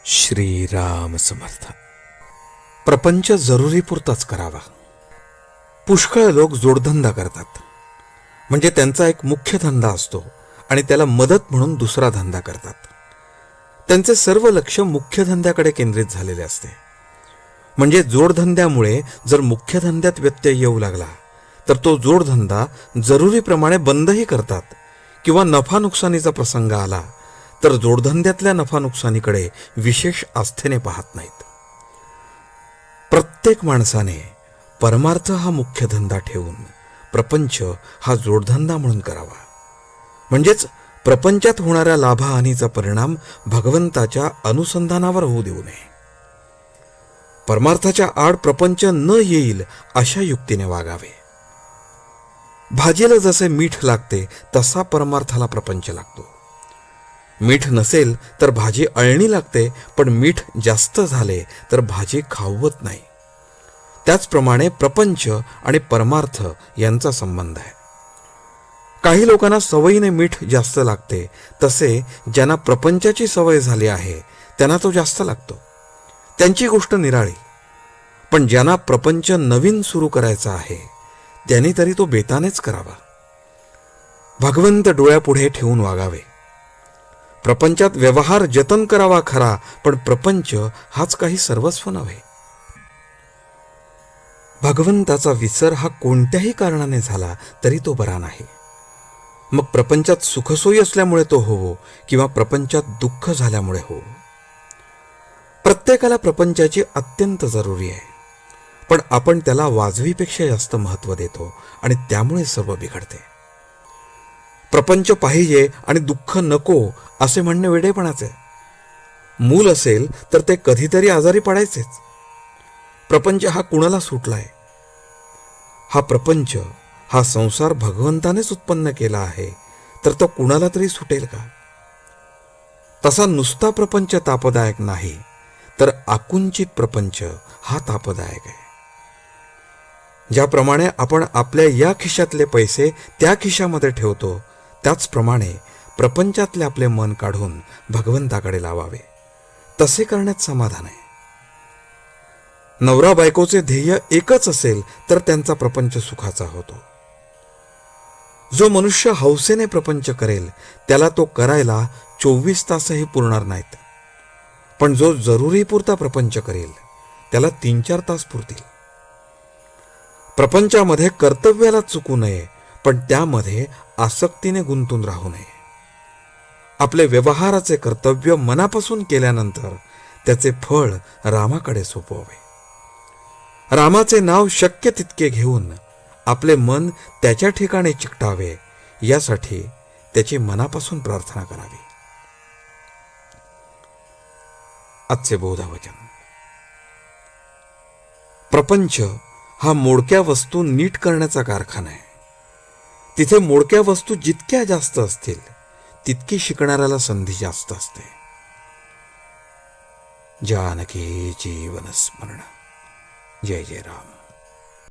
श्रीराम समर्थ. प्रपंच जरुरीपुरताच करावा. पुष्कळ लोक जोडधंदा करतात, म्हणजे त्यांचा एक मुख्य धंदा असतो आणि त्याला मदत म्हणून दुसरा धंदा करतात. त्यांचे सर्व लक्ष मुख्य धंद्याकडे केंद्रित झालेले असते. म्हणजे जोडधंद्यामुळे जर मुख्य धंद्यात व्यत्यय येऊ लागला तर तो जोडधंदा जरुरीप्रमाणे बंदही करतात, किंवा नफा नुकसानीचा प्रसंग आला तर जोडधंद्यातल्या नफा नुकसानीकडे विशेष आस्थेने पाहत नाहीत. प्रत्येक माणसाने परमार्थ हा मुख्य धंदा ठेवून प्रपंच हा जोडधंदा म्हणून करावा. म्हणजेच प्रपंचात होणाऱ्या लाभहानीचा परिणाम भगवंताच्या अनुसंधानावर होऊ देऊ नये. परमार्थाच्या आड प्रपंच न येईल अशा युक्तीने वागावे. भाजीला जसे मीठ लागते तसा परमार्थाला प्रपंच लागतो. मीठ नसेल तर भाजी अळणी लागते, पण मीठ जास्त झाले तर भाजी खावत नाही. त्याचप्रमाणे प्रपंच आणि परमार्थ यांचा संबंध आहे. काही लोकांना सवयीने मीठ जास्त लागते, तसे ज्यांना प्रपंचाची सवय झाली आहे त्यांना तो जास्त लागतो. त्यांची गोष्ट निराळी. पण ज्यांना प्रपंच नवीन सुरू करायचा आहे त्यांनी तरी तो बेतानेच करावा. भगवंत डोळ्यापुढे ठेवून वागावे. प्रपंचात व्यवहार जतन करावा खरा, पण प्रपंच हाच काही सर्वस्व नव्हे. भगवंताचा विसर हा कोणत्याही कारणाने झाला तरी तो बरा नाही. मग प्रपंचात सुखसोयी असल्यामुळे तो होवो किंवा प्रपंचात दुःख झाल्यामुळे होवो. प्रत्येकाला प्रपंचाची अत्यंत जरुरी आहे, पण आपण त्याला वाजवीपेक्षा जास्त महत्त्व देतो आणि त्यामुळे सर्व बिघडते. प्रपंच पाहिजे आणि दुःख नको असे म्हणणे वेडेपणाचे. मूल असेल तर ते कधीतरी आजारी पडायचेच. प्रपंच हा कुणाला सुटलाय? हा प्रपंच हा संसार भगवंतानेच उत्पन्न केला आहे, तर तो कुणाला तरी सुटेल का? तसा नुसता प्रपंच तापदायक नाही, तर आकुंचित प्रपंच हा तापदायक आहे. ज्याप्रमाणे आपण आपल्या या खिशातले पैसे त्या खिशामध्ये ठेवतो, त्याचप्रमाणे प्रपंचातले आपले मन काढून भगवंताकडे लावावे. तसे करण्यात समाधान आहे. नवरा बायकोचे ध्येय एकच असेल तर त्यांचा प्रपंच सुखाचा होतो. जो मनुष्य हौसेने प्रपंच करेल त्याला तो करायला 24 तासही पुरणार नाहीत. पण जो जरुरीपुरता प्रपंच करेल त्याला 3-4 तास पुरतील. प्रपंचामध्ये कर्तव्याला चुकू नये, पण त्यामध्ये आसक्तीने गुंतून राहू नये. आपले व्यवहाराचे कर्तव्य मनापासून केल्यानंतर त्याचे फळ रामाकडे सोपवावे. रामाचे नाव शक्य तितके घेऊन आपले मन त्याच्या ठिकाणी चिकटावे, यासाठी त्याची मनापासून प्रार्थना करावी. आजचे बोधवचन. प्रपंच हा मोडक्या वस्तू नीट करण्याचा कारखाना आहे. तिथे मोडक्या वस्तू जितक्या जास्त असतील तितकी शिकणाऱ्याला संधी जास्त असते. जानकी जीवन स्मरण. जय जय राम.